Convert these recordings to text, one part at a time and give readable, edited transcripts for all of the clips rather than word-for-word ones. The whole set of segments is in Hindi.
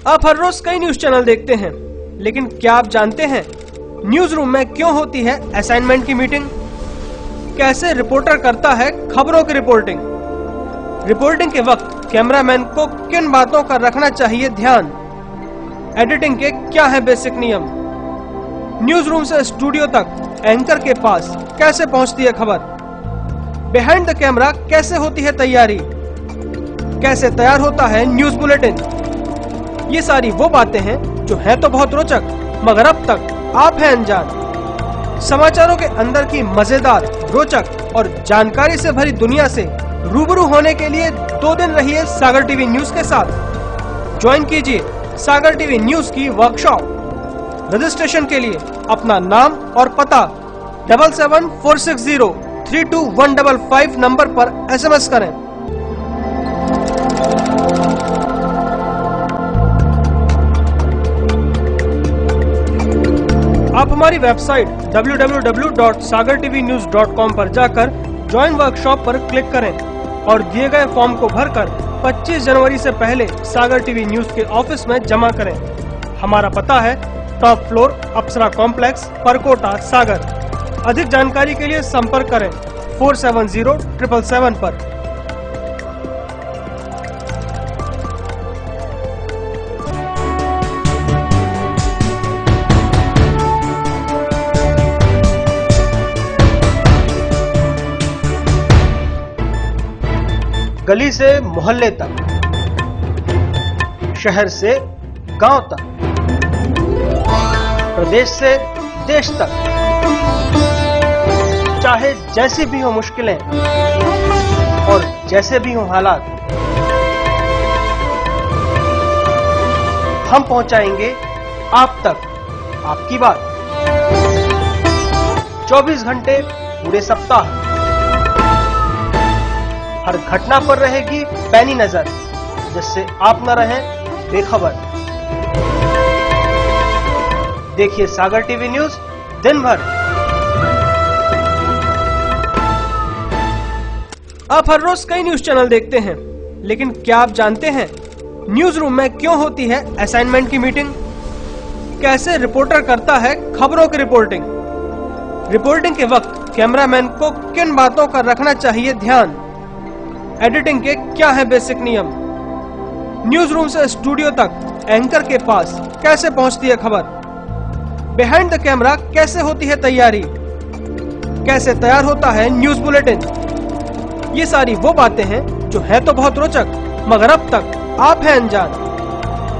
आप हर रोज कई न्यूज चैनल देखते हैं, लेकिन क्या आप जानते हैं न्यूज रूम में क्यों होती है असाइनमेंट की मीटिंग? कैसे रिपोर्टर करता है खबरों की रिपोर्टिंग? रिपोर्टिंग के वक्त कैमरामैन को किन बातों का रखना चाहिए ध्यान? एडिटिंग के क्या है बेसिक नियम? न्यूज रूम से स्टूडियो तक एंकर के पास कैसे पहुंचती है खबर? बिहाइंड द कैमरा कैसे होती है तैयारी? कैसे तैयार होता है न्यूज बुलेटिन? ये सारी वो बातें हैं जो है तो बहुत रोचक, मगर अब तक आप हैं अनजान। समाचारों के अंदर की मजेदार, रोचक और जानकारी से भरी दुनिया से रूबरू होने के लिए 2 दिन रहिए सागर टीवी न्यूज के साथ। ज्वाइन कीजिए सागर टीवी न्यूज की वर्कशॉप। रजिस्ट्रेशन के लिए अपना नाम और पता 7746032155 नंबर पर SMS करें। आप हमारी वेबसाइट www.sagartvnews.com पर जाकर ज्वाइन वर्कशॉप पर क्लिक करें और दिए गए फॉर्म को भरकर 25 जनवरी से पहले सागर टीवी न्यूज के ऑफिस में जमा करें। हमारा पता है टॉप फ्लोर अप्सरा कॉम्प्लेक्स, परकोटा, सागर। अधिक जानकारी के लिए संपर्क करें 470777 पर। गली से मोहल्ले तक, शहर से गांव तक, प्रदेश से देश तक, चाहे जैसी भी हो मुश्किलें और जैसे भी हो हालात, हम पहुंचाएंगे आप तक आपकी बात। 24 घंटे पूरे सप्ताह, हर घटना पर रहेगी पैनी नजर, जिससे आप न रहें बेखबर। देखिए सागर टीवी न्यूज दिन भर। आप हर रोज कई न्यूज चैनल देखते हैं, लेकिन क्या आप जानते हैं न्यूज रूम में क्यों होती है असाइनमेंट की मीटिंग? कैसे रिपोर्टर करता है खबरों की रिपोर्टिंग? रिपोर्टिंग के वक्त कैमरामैन को किन बातों का रखना चाहिए ध्यान? एडिटिंग के क्या है बेसिक नियम? न्यूज रूम से स्टूडियो तक एंकर के पास कैसे पहुंचती है खबर? बिहाइंड द कैमरा कैसे होती है तैयारी? कैसे तैयार होता है न्यूज बुलेटिन? ये सारी वो बातें हैं जो है तो बहुत रोचक, मगर अब तक आप हैं अनजान।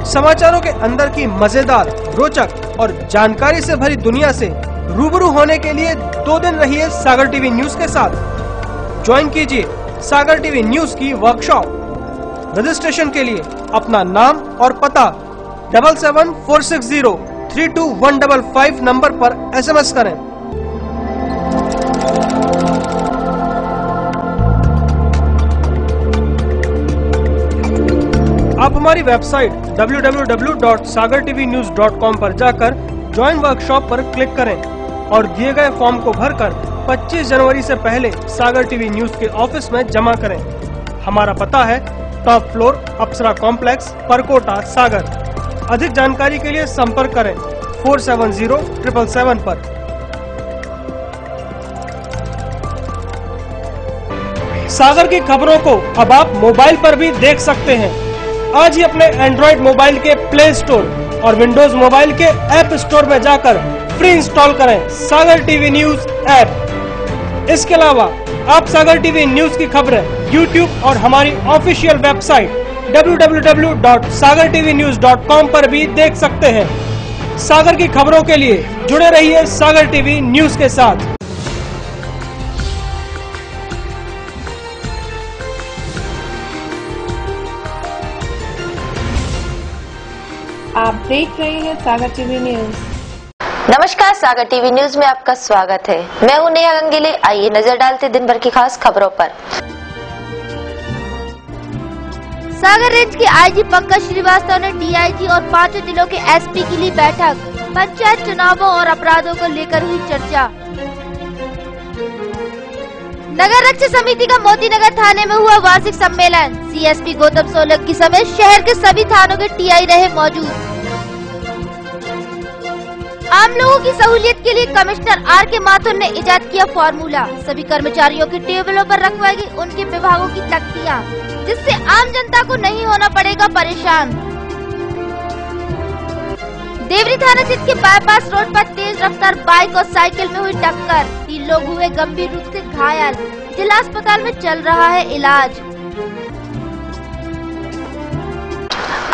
समाचारों के अंदर की मजेदार, रोचक और जानकारी से भरी दुनिया से रूबरू होने के लिए 2 दिन रहिए सागर टीवी न्यूज के साथ। ज्वाइन कीजिए सागर टीवी न्यूज की वर्कशॉप। रजिस्ट्रेशन के लिए अपना नाम और पता 7746032155 नंबर पर SMS करें। आप हमारी वेबसाइट www.sagartvnews.com पर जाकर ज्वाइन वर्कशॉप पर क्लिक करें और दिए गए फॉर्म को भरकर 25 जनवरी से पहले सागर टीवी न्यूज के ऑफिस में जमा करें। हमारा पता है टॉप फ्लोर अप्सरा कॉम्प्लेक्स, परकोटा, सागर। अधिक जानकारी के लिए संपर्क करें 470777 पर। सागर की खबरों को अब आप मोबाइल पर भी देख सकते हैं। आज ही अपने एंड्रॉइड मोबाइल के प्ले स्टोर और विंडोज मोबाइल के ऐप स्टोर में जाकर फ्री इंस्टॉल करें सागर टीवी न्यूज ऐप। इसके अलावा आप सागर टीवी न्यूज की खबरें यूट्यूब और हमारी ऑफिशियल वेबसाइट www.sagartvnews.com पर भी देख सकते हैं। सागर की खबरों के लिए जुड़े रहिए सागर टीवी न्यूज के साथ। आप देख रहे हैं सागर टीवी न्यूज। नमस्कार, सागर टीवी न्यूज में आपका स्वागत है। मैं हूं नेहा गंगेले। आइए नजर डालते दिन भर की खास खबरों पर। सागर रेंज के आईजी पंकज श्रीवास्तव ने डीआईजी और 5 जिलों के एसपी की ली बैठक। पंचायत चुनावों और अपराधों को लेकर हुई चर्चा। नगर रक्षा समिति का मोती नगर थाने में हुआ वार्षिक सम्मेलन। सीएसपी गौतम सोलंकी समेत शहर के सभी थानों के टीआई रहे मौजूद। आम लोगों की सहूलियत के लिए कमिश्नर आर के माथुर ने इजाद किया फॉर्मूला। सभी कर्मचारियों की टेबलों पर रखवाई गई उनके विभागों की तख्तियां, जिससे आम जनता को नहीं होना पड़ेगा परेशान। देवरी थाना क्षेत्र के बाईपास रोड पर तेज रफ्तार बाइक और साइकिल में हुई टक्कर। 3 लोग हुए गंभीर रूप से घायल। जिला अस्पताल में चल रहा है इलाज।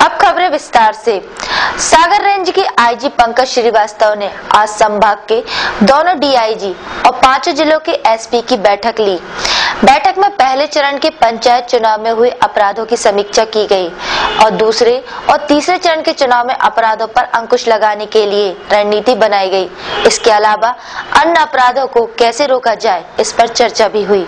अब खबरें विस्तार से। सागर रेंज के आईजी पंकज श्रीवास्तव ने आज संभाग के दोनों डीआईजी और 5 जिलों के एसपी की बैठक ली। बैठक में पहले चरण के पंचायत चुनाव में हुए अपराधों की समीक्षा की गई और दूसरे और तीसरे चरण के चुनाव में अपराधों पर अंकुश लगाने के लिए रणनीति बनाई गई। इसके अलावा अन्य अपराधों को कैसे रोका जाए, इस पर चर्चा भी हुई।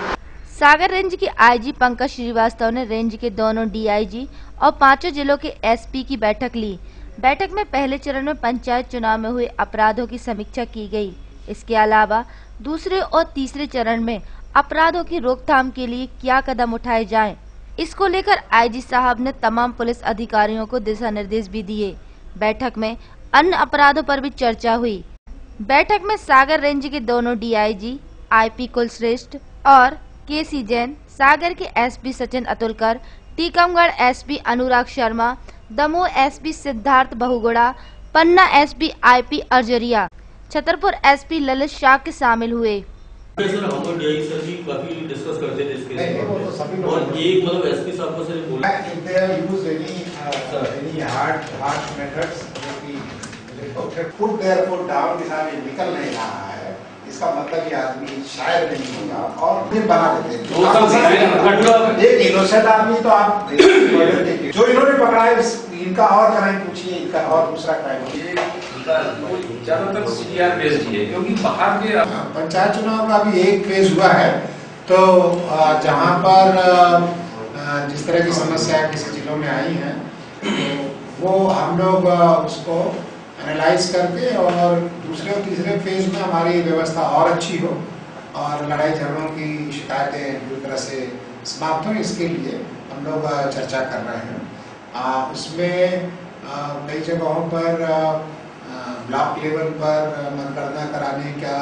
सागर रेंज के आईजी पंकज श्रीवास्तव ने रेंज के दोनों डीआईजी और 5 जिलों के एसपी की बैठक ली। बैठक में पहले चरण में पंचायत चुनाव में हुए अपराधों की समीक्षा की गई। इसके अलावा दूसरे और तीसरे चरण में अपराधों की रोकथाम के लिए क्या कदम उठाए जाएं, इसको लेकर आईजी साहब ने तमाम पुलिस अधिकारियों को दिशा निर्देश भी दिए। बैठक में अन्य अपराधों पर भी चर्चा हुई। बैठक में सागर रेंज के दोनों डीआईजी आईपी कुलश्रेष्ठ और केसी जैन, सागर के SP Sachin Atulkar, Tikamgarh SP Anurag Sharma, Damoh SP Siddharth Bahuguna, Panna SP IP Arjariya, Chhatarpur SP Lalit Shah के शामिल हुए। सर हम और डीआई सर भी काफी डिस्कस करते थे इसके और एक मतलब एसपी साहब को सर बोला if they have used any harsh methods put their foot down कि साहब ये निकल नहीं रहा है, इसका मतलब ये आदमी शायद नहीं होगा और फिर बना देते हैं। एक इनोसेंट आदमी तो आप जो इन्होंने पकड़ा है इनका और क्राइम पूछिए, इनका और दूसरा क्राइम ज्यादातर सीडीआर बेस्ड है क्योंकि बाहर के पंचायत चुनाव का भी एक फेज हुआ है। तो जहां पर जिस तरह की समस्या किसी जिलों में आई है तो वो हम लोग उसको एनालाइज करके और दूसरे और तीसरे फेज में हमारी व्यवस्था और अच्छी हो और लड़ाई झगड़ों की शिकायतें पूरी तरह से समाप्त हो, इसके लिए हम लोग चर्चा कर रहे हैं। उसमें कई जगहों पर ब्लॉक लेवल पर मतगणना कराने का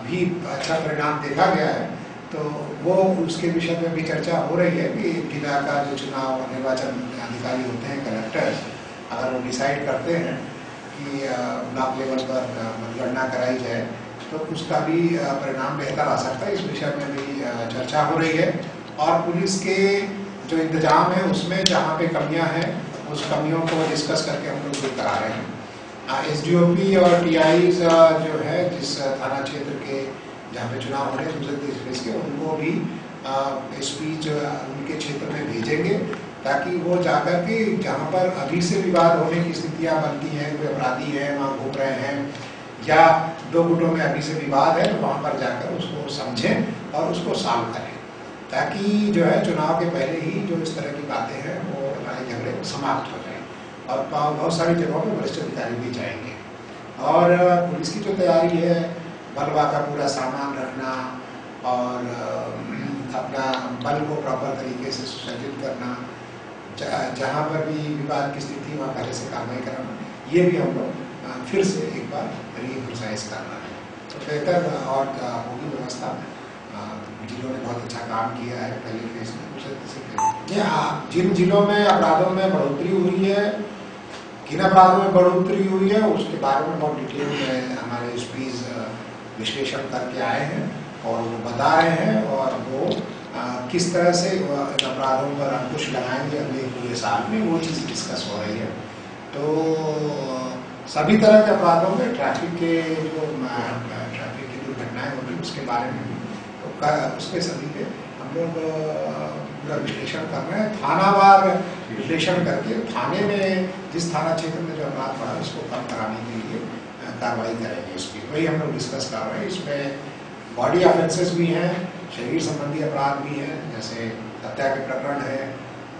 भी अच्छा परिणाम देखा गया है, तो वो उसके विषय में भी चर्चा हो रही है कि जिला का जो चुनाव निर्वाचन अधिकारी होते हैं, कलेक्टर्स, अगर वो डिसाइड करते हैं कि ब्लॉक लेवल पर मतगणना कराई जाए तो उसका भी परिणाम बेहतर आ सकता है। इस विषय में भी चर्चा हो रही है और पुलिस के जो इंतजाम है उसमें जहाँ पे कमियाँ हैं उस कमियों को डिस्कस करके हम लोग दूर करा रहे हैं। एसडीओपी और टीआई जो है जिस थाना क्षेत्र के जहाँ पे चुनाव होने दूसरे के उनको भी एसपी जो उनके क्षेत्र में भेजेंगे ताकि वो जाकर के जहाँ पर अभी से विवाद होने की स्थितियाँ बनती हैं, कोई अपराधी है वहाँ घूम रहे हैं या दो गुटों में अभी से विवाद है, तो वहाँ पर जाकर उसको समझें और उसको सॉल्व करें ताकि जो है चुनाव के पहले ही जो इस तरह की बातें हैं वो लड़ाई झगड़े समाप्त हो जाए। और बहुत सारी जगहों पर वरिष्ठ अधिकारी भी जाएंगे और पुलिस की जो तैयारी है, बलवा का पूरा सामान रखना और अपना बल को प्रॉपर तरीके से सुसज्जित करना, जहाँ पर भी विवाद की स्थिति वहाँ पहले से कार्रवाई कराना, ये भी हम लोग फिर से एक बार रीएम्फसाइज करना है तो बेहतर और होगी व्यवस्था। जिलों ने बहुत अच्छा काम किया है पहले फेज में, दूसरे जिन जिलों में अपराधों में बढ़ोतरी हुई है, किन अपराधों में बढ़ोतरी हुई है, उसके बारे में बहुत डिटेल में हमारे एसपीज विश्लेषण करके आए हैं और वो बता रहे हैं और वो किस तरह से अपराधों पर अंकुश लगाएंगे अगले पूरे साल में, वो चीज़ डिस्कस हो रही है। तो सभी तरह के अपराधों में ट्रैफिक की दुर्घटनाएं हो रही उसके बारे में उसके सभी के हम लोग पूरा विश्लेषण कर रहे हैं, थानावार विश्लेषण करके थाने में जिस थाना क्षेत्र में जो अपराध पड़ा उसको कम कराने के लिए कार्रवाई करेंगे। इसकी वही हम लोग डिस्कस कर रहे हैं। इसमें बॉडी ऑफेंसेस भी हैं, शरीर संबंधी अपराध भी हैं, जैसे हत्या के प्रकरण है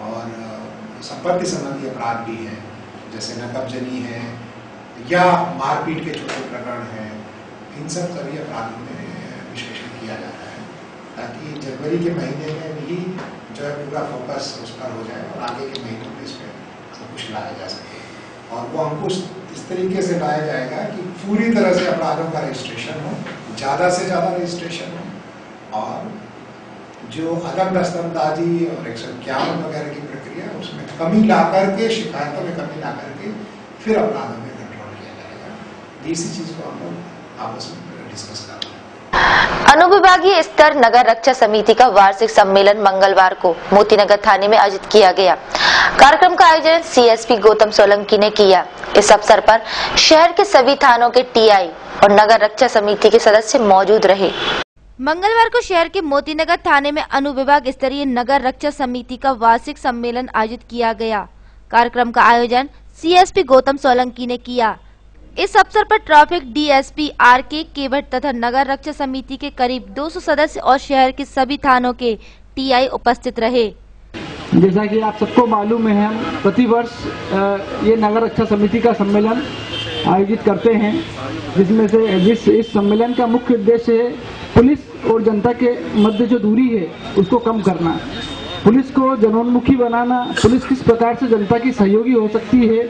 और संपत्ति संबंधी अपराध भी हैं, जैसे नकबजनी है या मारपीट के छोटे प्रकरण हैं। इन सब सभी अपराधों में विश्लेषण किया जाता है ताकि जनवरी के महीने में भी जो है पूरा फोकस उस पर हो जाए और आगे के महीनों में इस पर सब कुछ लाया जा सके। और वो अंकुश इस तरीके से लाया जाएगा कि पूरी तरह से अपराधों का रजिस्ट्रेशन हो, ज़्यादा से ज़्यादा रजिस्ट्रेशन हो, और जो अलग दस्तमदाजी और 151 वगैरह की प्रक्रिया उसमें कमी ला करके, शिकायतों में कमी ला करके फिर अपराधों में कंट्रोल किया जाएगा। इसी चीज़ को हम लोग आपस में डिस्कस कर रहे हैं। अनुविभागीय स्तर नगर रक्षा समिति का वार्षिक सम्मेलन मंगलवार को मोतीनगर थाने में आयोजित किया गया। कार्यक्रम का आयोजन सीएसपी गौतम सोलंकी ने किया। इस अवसर पर शहर के सभी थानों के टीआई और नगर रक्षा समिति के सदस्य मौजूद रहे। मंगलवार को शहर के मोतीनगर थाने में अनुविभाग स्तरीय नगर रक्षा समिति का वार्षिक सम्मेलन आयोजित किया गया। कार्यक्रम का आयोजन सीएसपी गौतम सोलंकी ने किया। इस अवसर पर ट्रैफिक डीएसपी आरके केवट तथा नगर रक्षा समिति के करीब 200 सदस्य और शहर के सभी थानों के टीआई उपस्थित रहे। जैसा कि आप सबको मालूम है, हम प्रतिवर्ष ये नगर रक्षा समिति का सम्मेलन आयोजित करते हैं, जिसमें से इस सम्मेलन का मुख्य उद्देश्य है पुलिस और जनता के मध्य जो दूरी है उसको कम करना, पुलिस को जनोन्मुखी बनाना, पुलिस किस प्रकार से जनता की सहयोगी हो सकती है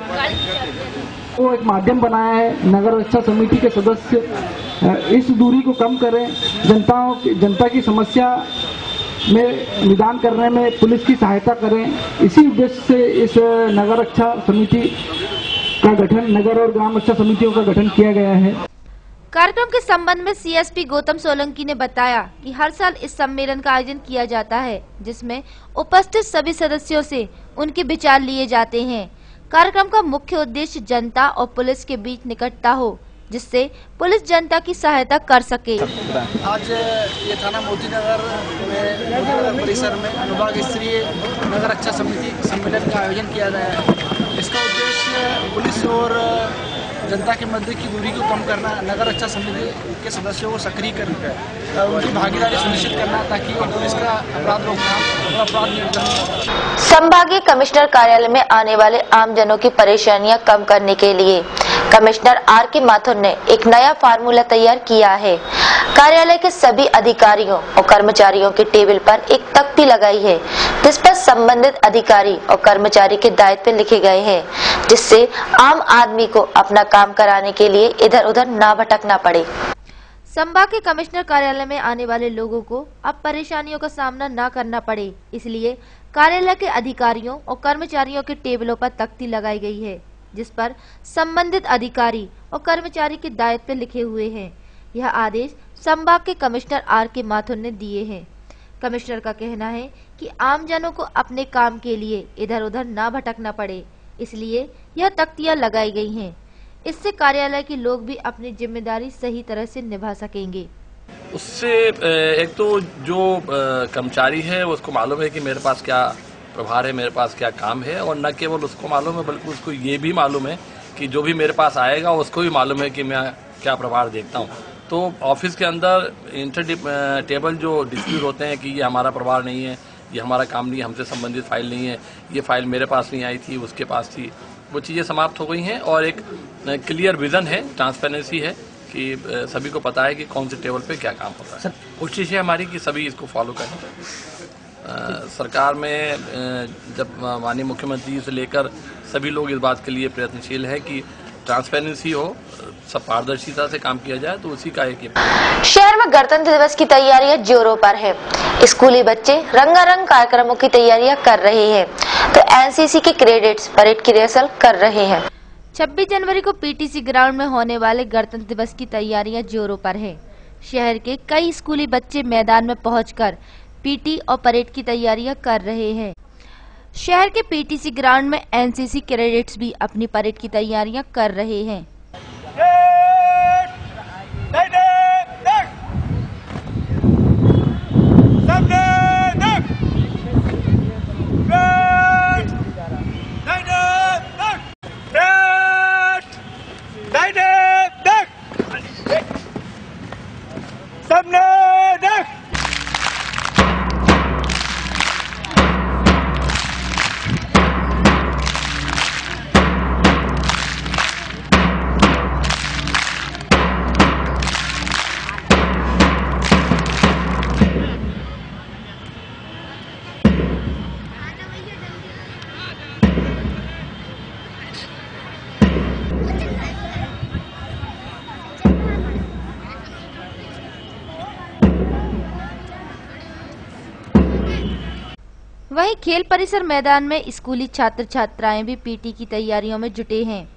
वो एक माध्यम बनाया है। नगर रक्षा समिति के सदस्य इस दूरी को कम करें, जनता की समस्या में निदान करने में पुलिस की सहायता करें। इसी उद्देश्य से इस नगर रक्षा समिति का गठन, नगर और ग्राम रक्षा समितियों का गठन किया गया है। कार्यक्रम के संबंध में सीएसपी गौतम सोलंकी ने बताया कि हर साल इस सम्मेलन का आयोजन किया जाता है, जिसमें उपस्थित सभी सदस्यों से उनके विचार लिए जाते हैं। कार्यक्रम का मुख्य उद्देश्य जनता और पुलिस के बीच निकटता हो, जिससे पुलिस जनता की सहायता कर सके। आज ये थाना मोतीनगर में परिसर में अनुभाग स्तरीय नगर रक्षा समिति सम्मेलन का आयोजन किया गया है। इसका उद्देश्य पुलिस और जनता के मध्य की दूरी को कम करना, नगर रक्षा समिति के सदस्यों को सक्रिय करना, उनकी भागीदारी सुनिश्चित करना ताकि पुलिस का अपराध रोकथाम और अपराध नियंत्रण। संभागीय कमिश्नर कार्यालय में आने वाले आमजनों की परेशानियां कम करने के लिए कमिश्नर आर.के. माथुर ने एक नया फार्मूला तैयार किया है। कार्यालय के सभी अधिकारियों और कर्मचारियों के टेबल पर एक तख्ती लगाई है, जिस पर संबंधित अधिकारी और कर्मचारी के दायित्व लिखे गए हैं, जिससे आम आदमी को अपना काम कराने के लिए इधर उधर ना भटकना पड़े। संभाग के कमिश्नर कार्यालय में आने वाले लोगों को अब परेशानियों का सामना न करना पड़े, इसलिए कार्यालय के अधिकारियों और कर्मचारियों के टेबलों पर तख्ती लगाई गई है, जिस पर संबंधित अधिकारी और कर्मचारी के दायित्व लिखे हुए हैं। यह आदेश संभाग के कमिश्नर आर.के. माथुर ने दिए हैं। कमिश्नर का कहना है कि आमजनों को अपने काम के लिए इधर उधर ना भटकना पड़े, इसलिए यह तख्तियां लगाई गई हैं। इससे कार्यालय के लोग भी अपनी जिम्मेदारी सही तरह से निभा सकेंगे। उससे एक तो जो कर्मचारी है उसको मालूम है कि मेरे पास क्या प्रभार है, मेरे पास क्या काम है, और न केवल उसको मालूम है बल्कि उसको ये भी मालूम है कि जो भी मेरे पास आएगा उसको भी मालूम है कि मैं क्या प्रभार देखता हूँ। तो ऑफिस के अंदर इंटर टेबल जो डिस्प्यूट होते हैं कि ये हमारा प्रभार नहीं है, ये हमारा काम नहीं है, हमसे संबंधित फाइल नहीं है, ये फाइल मेरे पास नहीं आई थी, उसके पास थी, वो चीज़ें समाप्त हो गई हैं और एक क्लियर विजन है, ट्रांसपेरेंसी है कि सभी को पता है कि कौन से टेबल पे क्या काम होता है। कोशिश है हमारी कि सभी इसको फॉलो करें। सरकार में जब माननीय मुख्यमंत्री से लेकर सभी लोग इस बात के लिए प्रयत्नशील है कि ट्रांसपेरेंसी हो, सब पारदर्शिता से काम किया जाए, तो उसी का एक शहर में गणतंत्र दिवस की तैयारियां जोरों पर है। स्कूली बच्चे रंगारंग कार्यक्रमों की तैयारियां कर रहे हैं, तो एनसीसी के कैडेट्स परेड की रिहर्सल कर रहे हैं। 26 जनवरी को पीटीसी ग्राउंड में होने वाले गणतंत्र दिवस की तैयारियां जोरों पर है। शहर के कई स्कूली बच्चे मैदान में पहुंचकर पीटी और परेड की तैयारियां कर रहे हैं। शहर के पीटीसी ग्राउंड में एनसीसी कैडेट्स भी अपनी परेड की तैयारियां कर रहे हैं। वहीं खेल परिसर मैदान में स्कूली छात्र छात्राएं भी पीटी की तैयारियों में जुटे हैं।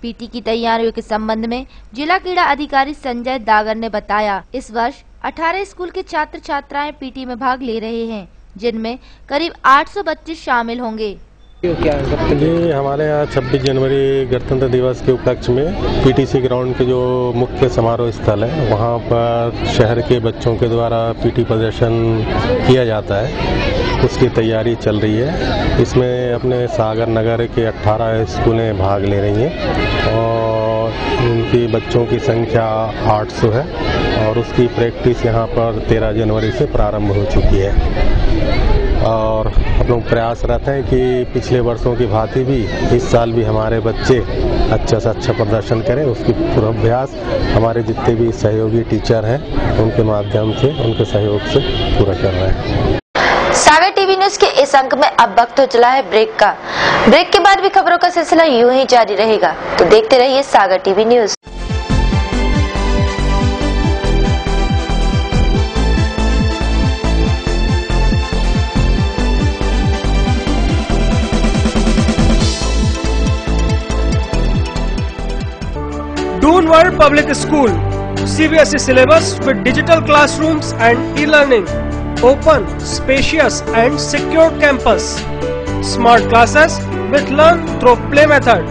पीटी की तैयारियों के संबंध में जिला क्रीड़ा अधिकारी संजय दागर ने बताया, इस वर्ष 18 स्कूल के छात्र छात्राएं पीटी में भाग ले रहे हैं, जिनमें करीब 800 बच्चे शामिल होंगे। जी, हमारे यहाँ 26 जनवरी गणतंत्र दिवस के उपलक्ष्य में पीटीसी ग्राउंड के जो मुख्य समारोह स्थल है, वहाँ पर शहर के बच्चों के द्वारा पीटी प्रदर्शन किया जाता है। उसकी तैयारी चल रही है। इसमें अपने सागर नगर के 18 स्कूलें भाग ले रही हैं और उनकी बच्चों की संख्या 800 है और उसकी प्रैक्टिस यहाँ पर 13 जनवरी से प्रारंभ हो चुकी है। और हम लोग प्रयासरत हैं कि पिछले वर्षों की भांति भी इस साल भी हमारे बच्चे अच्छा से अच्छा प्रदर्शन करें। उसकी पूर्वाभ्यास हमारे जितने भी सहयोगी टीचर हैं उनके माध्यम से, उनके सहयोग से पूरा कर रहे हैं। सागर टीवी न्यूज के इस अंक में अब वक्त हो चला है ब्रेक का। ब्रेक के बाद भी खबरों का सिलसिला यूं ही जारी रहेगा, तो देखते रहिए Sagar TV news. Dune World Public School, CBSE syllabus with digital classrooms and e-learning. Open, spacious and secure campus. Smart classes with learn through play method.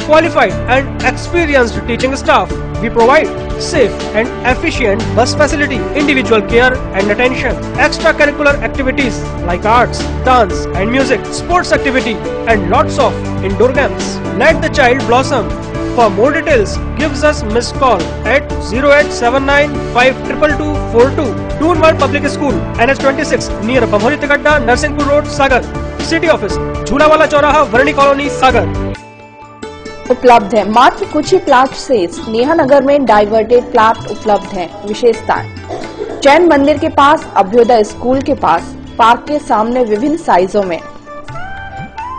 Qualified and experienced teaching staff. We provide safe and efficient bus facility, individual care and attention. Extracurricular activities like arts, dance and music, sports activity and lots of indoor games. Let the child blossom. For more details, gives us missed call at 0879 52242. Dune World Public School, NH26 near Bamhori Tigadda, Narsingpur Road, Sagar. City Office, झूलावाला चौराहा, वर्णी कॉलोनी, सागर। उपलब्ध है मात्र कुछ ही प्लाट से नेहा नगर में डाइवर्टेड प्लाट उपलब्ध है। विशेषताएं: जैन मंदिर के पास, अभ्युदय स्कूल के पास, पार्क के सामने विभिन्न साइजों में।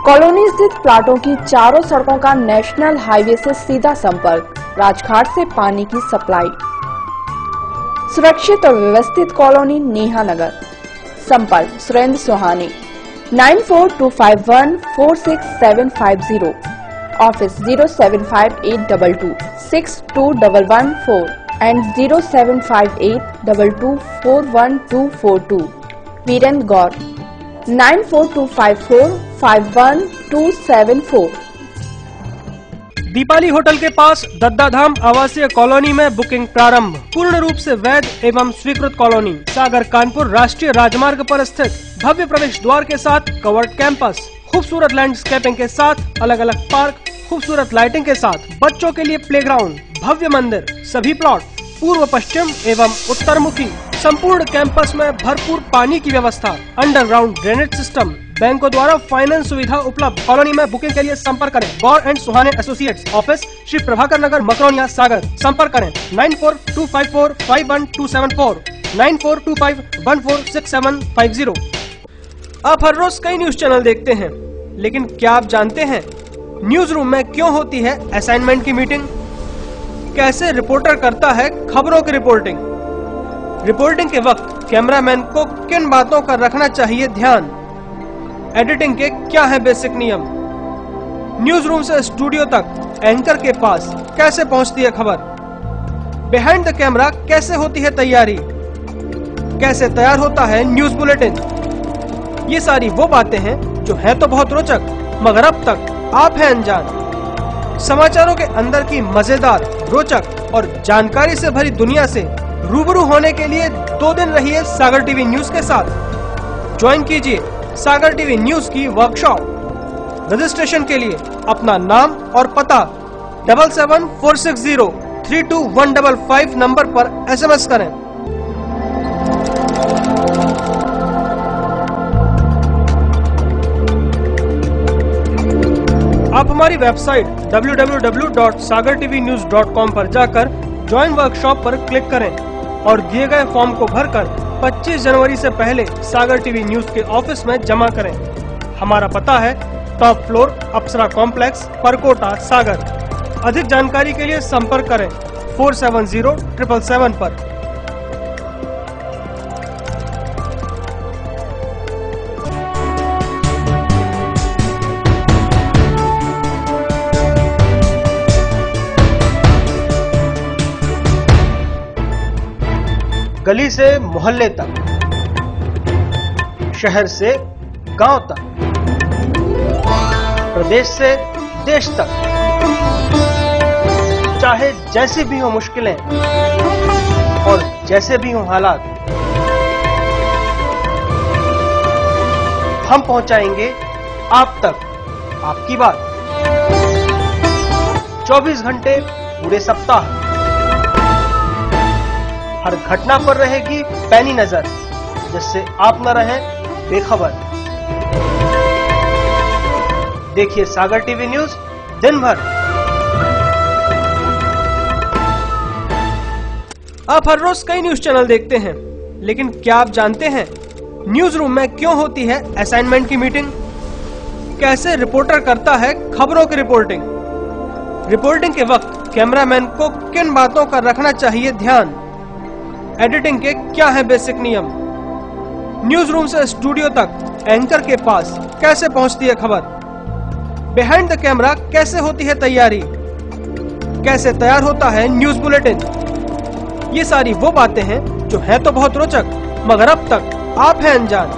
कॉलोनी स्थित प्लाटों की चारों सड़कों का नेशनल हाईवे से सीधा संपर्क, राजघाट से पानी की सप्लाई। सुरक्षित और व्यवस्थित कॉलोनी नेहा नगर। संपर्क Surendra Suhani 9425146750, office 07582262114 and 07582241242। Virendra Gaur 9425451274। Deepali hotel के पास दद्दाधाम आवासीय कॉलोनी में बुकिंग प्रारंभ। पूर्ण रूप से वैध एवं स्वीकृत कॉलोनी, सागर कानपुर राष्ट्रीय राजमार्ग पर स्थित, भव्य प्रवेश द्वार के साथ कवर्ड कैंपस, खूबसूरत लैंडस्केपिंग के साथ अलग अलग पार्क, खूबसूरत लाइटिंग के साथ बच्चों के लिए प्लेग्राउंड, भव्य मंदिर, सभी प्लॉट पूर्व पश्चिम एवं उत्तर मुखी। संपूर्ण कैंपस में भरपूर पानी की व्यवस्था, अंडरग्राउंड ड्रेनेज सिस्टम, बैंकों द्वारा फाइनेंस सुविधा उपलब्ध। कॉलोनी में बुकिंग के लिए संपर्क करें Gaur and Suhane associates, office Shri Prabhakar Nagar, Makronia, Sagar. संपर्क करें 9425451274, 9425146750। आप हर रोज कई न्यूज चैनल देखते हैं, लेकिन क्या आप जानते हैं न्यूज रूम में क्यों होती है असाइनमेंट की मीटिंग? कैसे रिपोर्टर करता है खबरों की रिपोर्टिंग? रिपोर्टिंग के वक्त कैमरामैन को किन बातों का रखना चाहिए ध्यान? एडिटिंग के क्या है बेसिक नियम? न्यूज रूम से स्टूडियो तक एंकर के पास कैसे पहुंचती है खबर? बिहाइंड द कैमरा कैसे होती है तैयारी? कैसे तैयार होता है न्यूज बुलेटिन? ये सारी वो बातें हैं जो है तो बहुत रोचक, मगर अब तक आप हैं अनजान। समाचारों के अंदर की मजेदार, रोचक और जानकारी से भरी दुनिया से रूबरू होने के लिए 2 दिन रहिए सागर टीवी न्यूज के साथ। ज्वाइन कीजिए सागर टीवी न्यूज की वर्कशॉप। रजिस्ट्रेशन के लिए अपना नाम और पता 7746032155 नंबर पर SMS करें। आप हमारी वेबसाइट www.sagartvnews.com पर जाकर ज्वाइन वर्कशॉप पर क्लिक करें और दिए गए फॉर्म को भरकर 25 जनवरी से पहले सागर टीवी न्यूज के ऑफिस में जमा करें। हमारा पता है टॉप फ्लोर, अप्सरा कॉम्प्लेक्स, परकोटा, सागर। अधिक जानकारी के लिए संपर्क करें 470777 पर। गली से मोहल्ले तक, शहर से गांव तक, प्रदेश से देश तक, चाहे जैसी भी हो मुश्किलें और जैसे भी हो हालात, हम पहुंचाएंगे आप तक आपकी बात। 24 घंटे पूरे सप्ताह, हर घटना पर रहेगी पैनी नजर, जिससे आप न रहें बेखबर। देखिए सागर टीवी न्यूज दिन भर। आप हर रोज कई न्यूज चैनल देखते हैं, लेकिन क्या आप जानते हैं न्यूज रूम में क्यों होती है असाइनमेंट की मीटिंग? कैसे रिपोर्टर करता है खबरों की रिपोर्टिंग? रिपोर्टिंग के वक्त कैमरामैन को किन बातों का रखना चाहिए ध्यान? एडिटिंग के क्या है बेसिक नियम? न्यूज रूम से स्टूडियो तक एंकर के पास कैसे पहुंचती है खबर? बिहाइंड द कैमरा कैसे होती है तैयारी? कैसे तैयार होता है न्यूज बुलेटिन? ये सारी वो बातें हैं जो है तो बहुत रोचक, मगर अब तक आप हैं अनजान।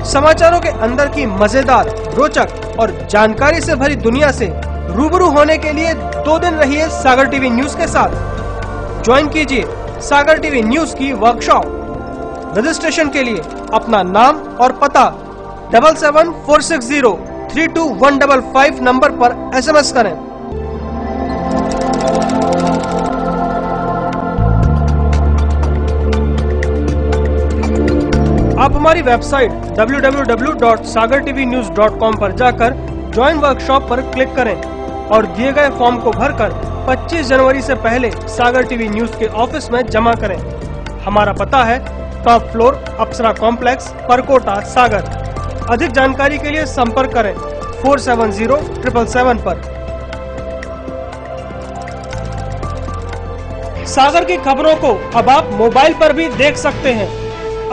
समाचारों के अंदर की मजेदार, रोचक और जानकारी से भरी दुनिया से रूबरू होने के लिए 2 दिन रहिए सागर टीवी न्यूज के साथ। ज्वाइन कीजिए सागर टीवी न्यूज की वर्कशॉप। रजिस्ट्रेशन के लिए अपना नाम और पता 7746032155 नंबर पर SMS करें। आप हमारी वेबसाइट www.sagartvnews.com पर जाकर ज्वाइन वर्कशॉप पर क्लिक करें और दिए गए फॉर्म को भरकर 25 जनवरी से पहले सागर टीवी न्यूज के ऑफिस में जमा करें। हमारा पता है टॉप फ्लोर अप्सरा कॉम्प्लेक्स, परकोटा, सागर। अधिक जानकारी के लिए संपर्क करें 470777 पर। सागर की खबरों को अब आप मोबाइल पर भी देख सकते हैं।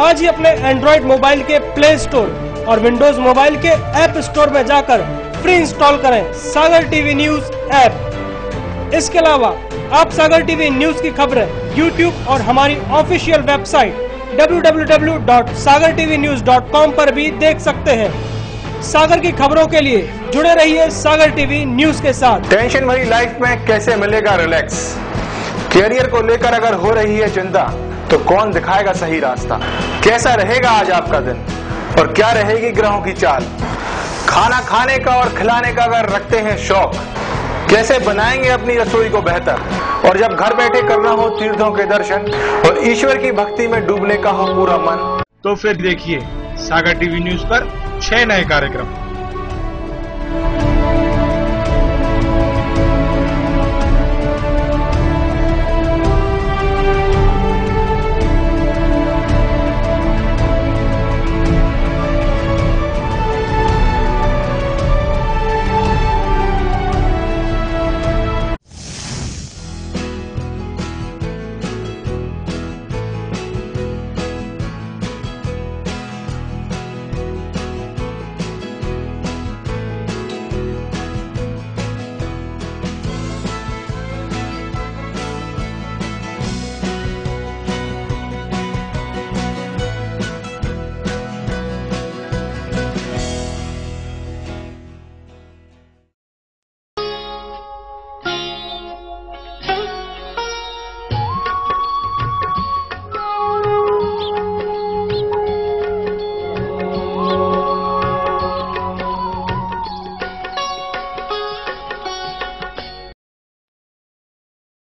आज ही अपने एंड्रॉइड मोबाइल के प्ले स्टोर और विंडोज मोबाइल के ऐप स्टोर में जाकर फ्री इंस्टॉल करें सागर टीवी न्यूज ऐप। इसके अलावा आप सागर टीवी न्यूज की खबरें यूट्यूब और हमारी ऑफिशियल वेबसाइट www.sagartvnews.com पर भी देख सकते हैं। सागर की खबरों के लिए जुड़े रहिए सागर टीवी न्यूज के साथ। टेंशन भरी लाइफ में कैसे मिलेगा रिलैक्स? कैरियर को लेकर अगर हो रही है चिंता, तो कौन दिखाएगा सही रास्ता? कैसा रहेगा आज आपका दिन और क्या रहेगी ग्रहों की चाल? खाना खाने का और खिलाने का अगर रखते हैं शौक, कैसे बनाएंगे अपनी रसोई को बेहतर? और जब घर बैठे करना हो तीर्थों के दर्शन और ईश्वर की भक्ति में डूबने का हो पूरा मन, तो फिर देखिए सागर टीवी न्यूज पर 6 नए कार्यक्रम।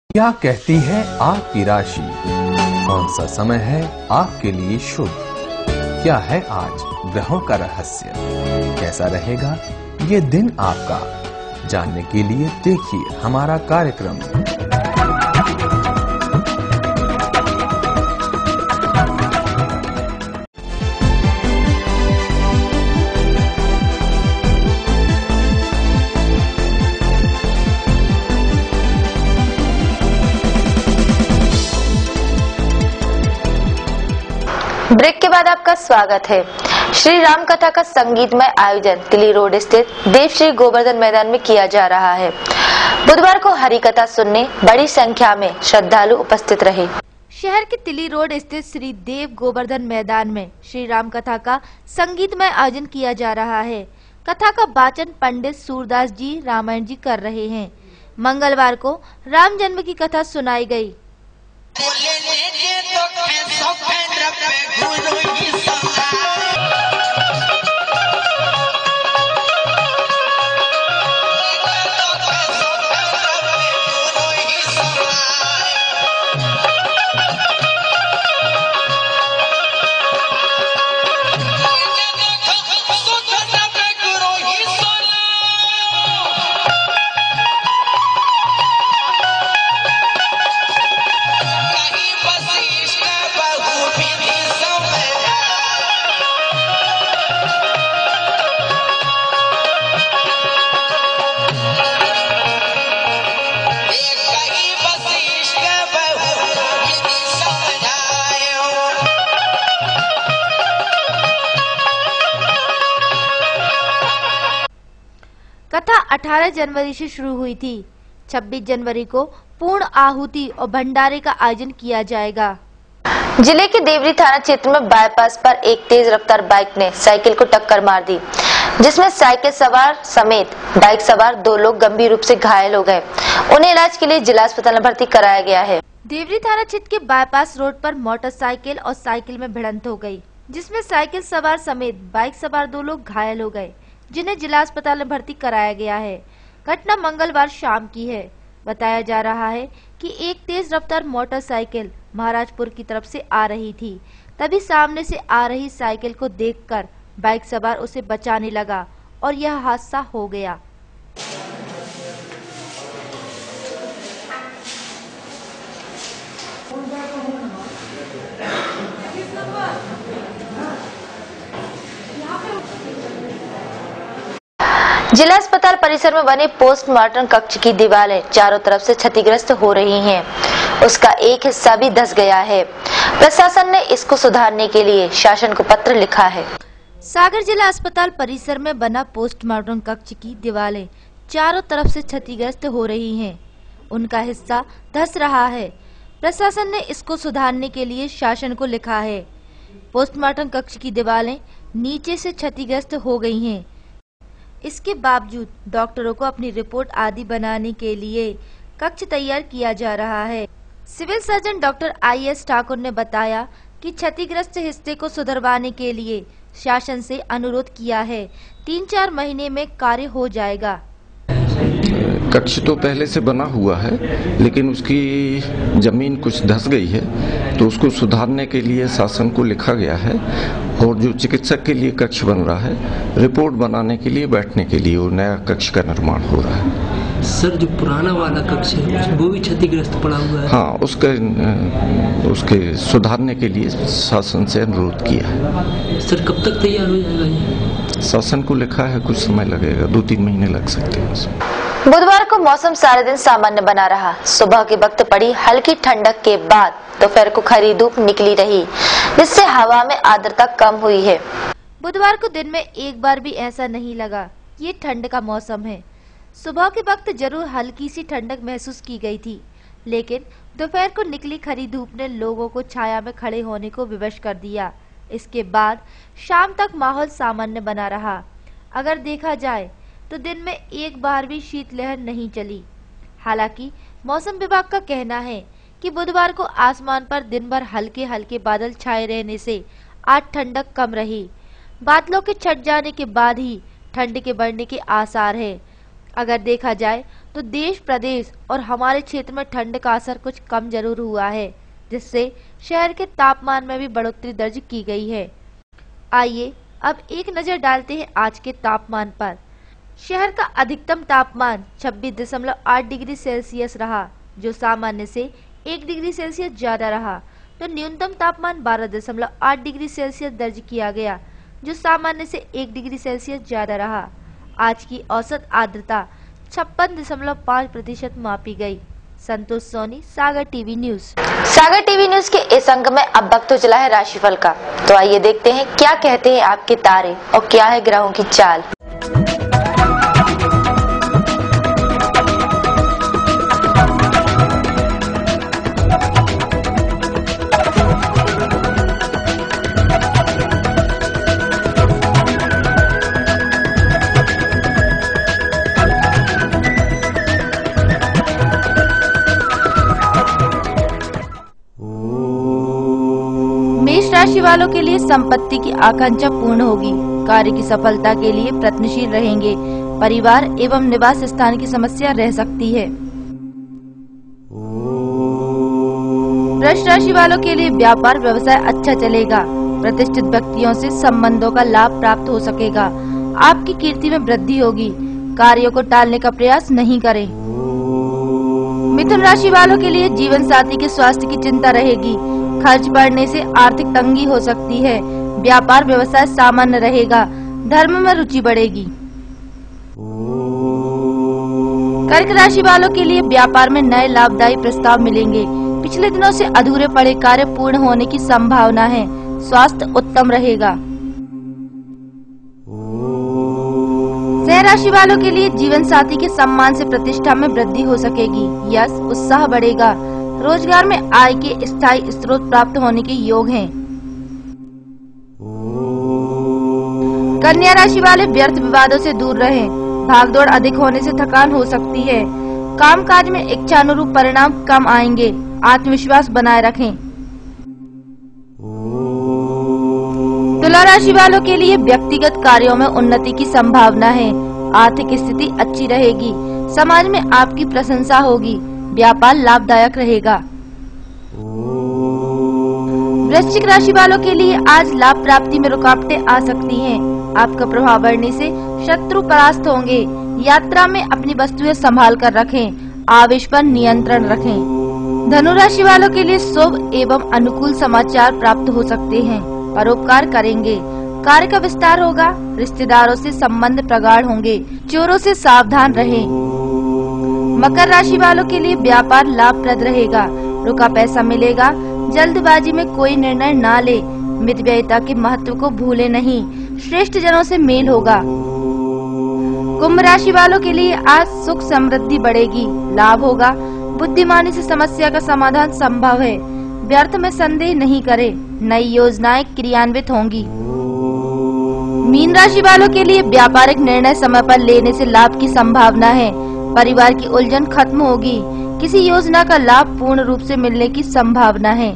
क्या कहती है आपकी राशि? कौन सा समय है आपके लिए शुभ? क्या है आज ग्रहों का रहस्य? कैसा रहेगा ये दिन आपका? जानने के लिए देखिए हमारा कार्यक्रम। ब्रेक के बाद आपका स्वागत है। श्री राम कथा का संगीतमय आयोजन तिली रोड स्थित देव श्री गोवर्धन मैदान में किया जा रहा है। बुधवार को हरि कथा सुनने बड़ी संख्या में श्रद्धालु उपस्थित रहे। शहर के तिली रोड स्थित श्री देव गोवर्धन मैदान में श्री राम कथा का संगीतमय आयोजन किया जा रहा है। कथा का वाचन पंडित सूरदास जी रामायण जी कर रहे हैं। मंगलवार को राम जन्म की कथा सुनाई गई। कथा 18 जनवरी से शुरू हुई थी। 26 जनवरी को पूर्ण आहुति और भंडारे का आयोजन किया जाएगा। जिले के देवरी थाना क्षेत्र में बाईपास पर एक तेज रफ्तार बाइक ने साइकिल को टक्कर मार दी, जिसमें साइकिल सवार समेत बाइक सवार 2 लोग गंभीर रूप से घायल हो गए। उन्हें इलाज के लिए जिला अस्पताल में भर्ती कराया गया है। देवरी थाना क्षेत्र के बाईपास रोड पर मोटरसाइकिल और साइकिल में भिड़ंत हो गई, जिसमें साइकिल सवार समेत बाइक सवार 2 लोग घायल हो गए, जिन्हें जिला अस्पताल में भर्ती कराया गया है। घटना मंगलवार शाम की है। बताया जा रहा है कि एक तेज रफ्तार मोटरसाइकिल महाराजपुर की तरफ से आ रही थी। तभी सामने से आ रही साइकिल को देखकर बाइक सवार उसे बचाने लगा और यह हादसा हो गया। जिला अस्पताल परिसर में बने पोस्टमार्टम कक्ष की दीवारें चारों तरफ से क्षतिग्रस्त हो रही हैं। उसका एक हिस्सा भी धंस गया है। प्रशासन ने इसको सुधारने के लिए शासन को पत्र लिखा है। सागर जिला अस्पताल परिसर में बना पोस्टमार्टम कक्ष की दीवारें चारों तरफ से क्षतिग्रस्त हो रही हैं। उनका हिस्सा धंस रहा है। प्रशासन ने इसको सुधारने के लिए शासन को लिखा है। पोस्टमार्टम कक्ष की दीवारें नीचे से क्षतिग्रस्त हो गई हैं। इसके बावजूद डॉक्टरों को अपनी रिपोर्ट आदि बनाने के लिए कक्ष तैयार किया जा रहा है। Civil surgeon doctor IS Thakur ने बताया कि क्षतिग्रस्त हिस्से को सुधरवाने के लिए शासन से अनुरोध किया है। 3-4 महीने में कार्य हो जाएगा। कक्ष तो पहले से बना हुआ है, लेकिन उसकी जमीन कुछ धंस गई है, तो उसको सुधारने के लिए शासन को लिखा गया है। और जो चिकित्सक के लिए कक्ष बन रहा है, रिपोर्ट बनाने के लिए, बैठने के लिए वो नया कक्ष का निर्माण हो रहा है। सर, जो पुराना वाला कक्ष है वो भी क्षतिग्रस्त पड़ा हुआ है। हाँ, उसके सुधारने के लिए शासन से अनुरोध किया है। सर, कब तक तैयार हो जाएगा ये? शासन को लिखा है, कुछ समय लगेगा, 2-3 महीने लग सकते हैं उसमें। बुधवार को मौसम सारे दिन सामान्य बना रहा। सुबह के वक्त पड़ी हल्की ठंडक के बाद दोपहर को खरी धूप निकली रही, जिससे हवा में आर्द्रता कम हुई है। बुधवार को दिन में एक बार भी ऐसा नहीं लगा ये ठंड का मौसम है। सुबह के वक्त जरूर हल्की सी ठंडक महसूस की गई थी, लेकिन दोपहर को निकली खरी धूप ने लोगों को छाया में खड़े होने को विवश कर दिया। इसके बाद शाम तक माहौल सामान्य बना रहा। अगर देखा जाए तो दिन में एक बार भी शीतलहर नहीं चली। हालांकि मौसम विभाग का कहना है कि बुधवार को आसमान पर दिन भर हल्के हल्के बादल छाए रहने से आज ठंडक कम रही। बादलों के छट जाने के बाद ही ठंड के बढ़ने के आसार है। अगर देखा जाए तो देश प्रदेश और हमारे क्षेत्र में ठंड का असर कुछ कम जरूर हुआ है, जिससे शहर के तापमान में भी बढ़ोतरी दर्ज की गई है। आइए अब एक नजर डालते हैं आज के तापमान पर। शहर का अधिकतम तापमान 26.8 डिग्री सेल्सियस रहा, जो सामान्य से 1 डिग्री सेल्सियस ज्यादा रहा। तो न्यूनतम तापमान 12.8 डिग्री सेल्सियस दर्ज किया गया, जो सामान्य से 1 डिग्री सेल्सियस ज्यादा रहा। आज की औसत आर्द्रता 56.5% मापी गई। संतोष सोनी, सागर टीवी न्यूज। सागर टीवी न्यूज के इस अंक में अब वक्त हो चला है राशिफल का। तो आइए देखते हैं क्या कहते हैं आपके तारे और क्या है ग्रहों की चाल। राशि वालों के लिए संपत्ति की आकांक्षा पूर्ण होगी। कार्य की सफलता के लिए प्रयत्नशील रहेंगे। परिवार एवं निवास स्थान की समस्या रह सकती है। वृष राशि वालों के लिए व्यापार व्यवसाय अच्छा चलेगा। प्रतिष्ठित व्यक्तियों से संबंधों का लाभ प्राप्त हो सकेगा। आपकी कीर्ति में वृद्धि होगी। कार्यों को टालने का प्रयास नहीं करें। मिथुन राशि वालों के लिए जीवन साथी के स्वास्थ्य की चिंता रहेगी। खर्च बढ़ने से आर्थिक तंगी हो सकती है। व्यापार व्यवसाय सामान्य रहेगा। धर्म में रुचि बढ़ेगी। कर्क राशि वालों के लिए व्यापार में नए लाभदायी प्रस्ताव मिलेंगे। पिछले दिनों से अधूरे पड़े कार्य पूर्ण होने की संभावना है। स्वास्थ्य उत्तम रहेगा। सिंह राशि वालों के लिए जीवन साथी के सम्मान से प्रतिष्ठा में वृद्धि हो सकेगी। यश उत्साह बढ़ेगा। रोजगार में आय के स्थायी स्रोत प्राप्त होने के योग हैं। कन्या राशि वाले व्यर्थ विवादों से दूर रहें। भागदौड़ अधिक होने से थकान हो सकती है। कामकाज में इच्छानुरूप परिणाम कम आएंगे। आत्मविश्वास बनाए रखें। तुला राशि वालों के लिए व्यक्तिगत कार्यों में उन्नति की संभावना है। आर्थिक स्थिति अच्छी रहेगी। समाज में आपकी प्रशंसा होगी। व्यापार लाभदायक रहेगा। वृश्चिक राशि वालों के लिए आज लाभ प्राप्ति में रुकावटें आ सकती हैं। आपका प्रभाव बढ़ने से शत्रु परास्त होंगे। यात्रा में अपनी वस्तुएं संभाल कर रखें। आवेश पर नियंत्रण रखें। धनु राशि वालों के लिए शुभ एवं अनुकूल समाचार प्राप्त हो सकते हैं। परोपकार करेंगे। कार्य का विस्तार होगा। रिश्तेदारों से संबंध प्रगाढ़ होंगे। चोरों से सावधान रहें। मकर राशि वालों के लिए व्यापार लाभप्रद रहेगा। रुका पैसा मिलेगा। जल्दबाजी में कोई निर्णय ना ले। मितव्ययिता के महत्व को भूले नहीं। श्रेष्ठ जनों से मेल होगा। कुंभ राशि वालों के लिए आज सुख समृद्धि बढ़ेगी। लाभ होगा। बुद्धिमानी से समस्या का समाधान संभव है। व्यर्थ में संदेह नहीं करें। नई योजनाएं क्रियान्वित होंगी। मीन राशि वालों के लिए व्यापारिक निर्णय समय पर लेने से लाभ की संभावना है। परिवार की उलझन खत्म होगी। किसी योजना का लाभ पूर्ण रूप से मिलने की संभावना है।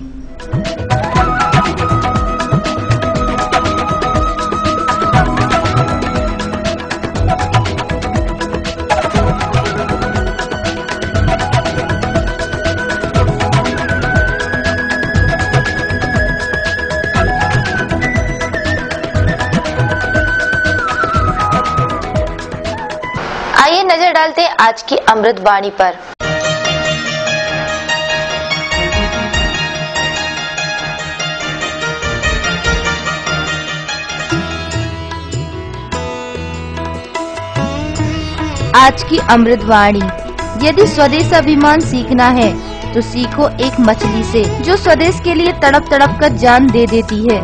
आइए नजर डालते हैं आज की अमृत वाणी पर। आज की अमृत वाणी। यदि स्वदेश अभिमान सीखना है तो सीखो एक मछली से, जो स्वदेश के लिए तड़प तड़प कर जान दे देती है।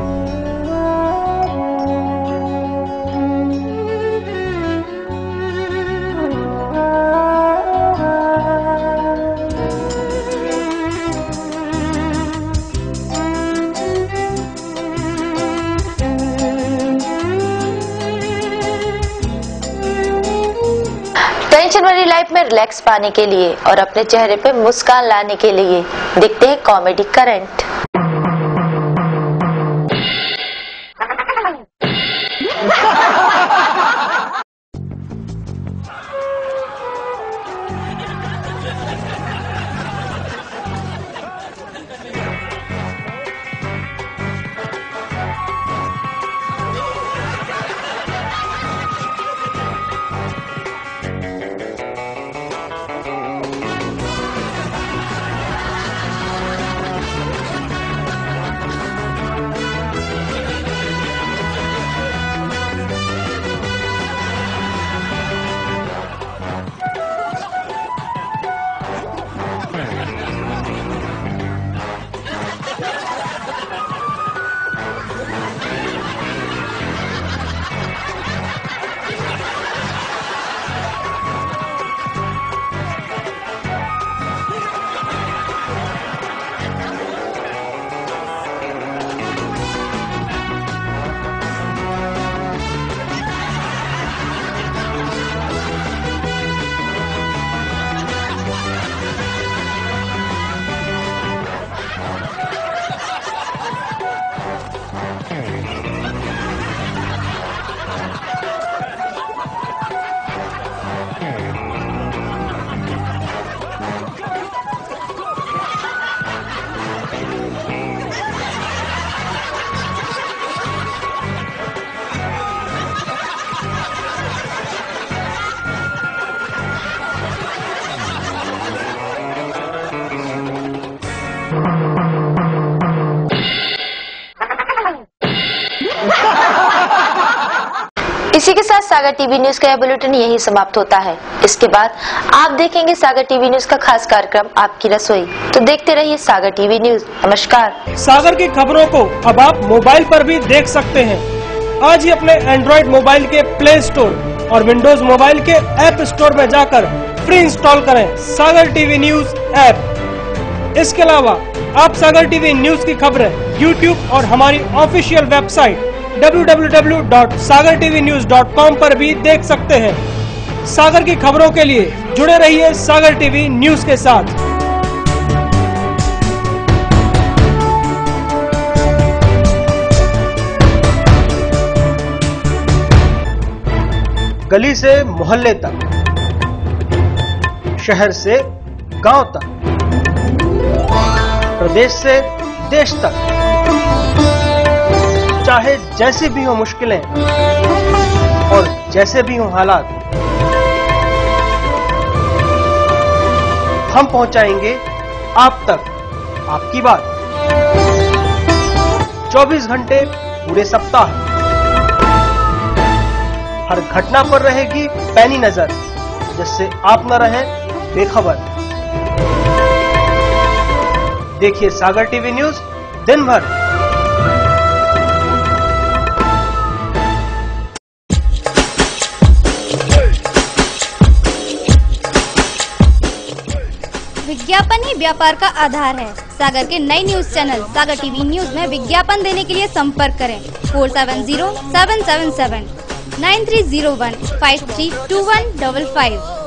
टेंशन भरी लाइफ में रिलैक्स पाने के लिए और अपने चेहरे पे मुस्कान लाने के लिए देखते हैं कॉमेडी करंट। इसी के साथ सागर टीवी न्यूज का यह बुलेटिन यही समाप्त होता है। इसके बाद आप देखेंगे सागर टीवी न्यूज का खास कार्यक्रम आपकी रसोई। तो देखते रहिए सागर टीवी न्यूज। नमस्कार। सागर की खबरों को अब आप मोबाइल पर भी देख सकते हैं। आज ही अपने एंड्रॉइड मोबाइल के प्ले स्टोर और विंडोज मोबाइल के ऐप स्टोर में जाकर फ्री इंस्टॉल करें सागर टीवी न्यूज ऐप। इसके अलावा आप सागर टीवी न्यूज की खबरें YouTube और हमारी ऑफिशियल वेबसाइट www.sagartvnews.com पर भी देख सकते हैं। सागर की खबरों के लिए जुड़े रहिए सागर टीवी न्यूज के साथ। गली से मोहल्ले तक, शहर से गांव तक, प्रदेश से देश तक, चाहे जैसी भी हो मुश्किलें और जैसे भी हो हालात, हम पहुंचाएंगे आप तक आपकी बात। 24 घंटे पूरे सप्ताह, हर घटना पर रहेगी पैनी नजर, जिससे आप न रहें बेखबर। देखिए सागर टीवी न्यूज दिन भर। विज्ञापन ही व्यापार का आधार है। सागर के नए न्यूज चैनल सागर टीवी न्यूज में विज्ञापन देने के लिए संपर्क करें 470777 9301 532155।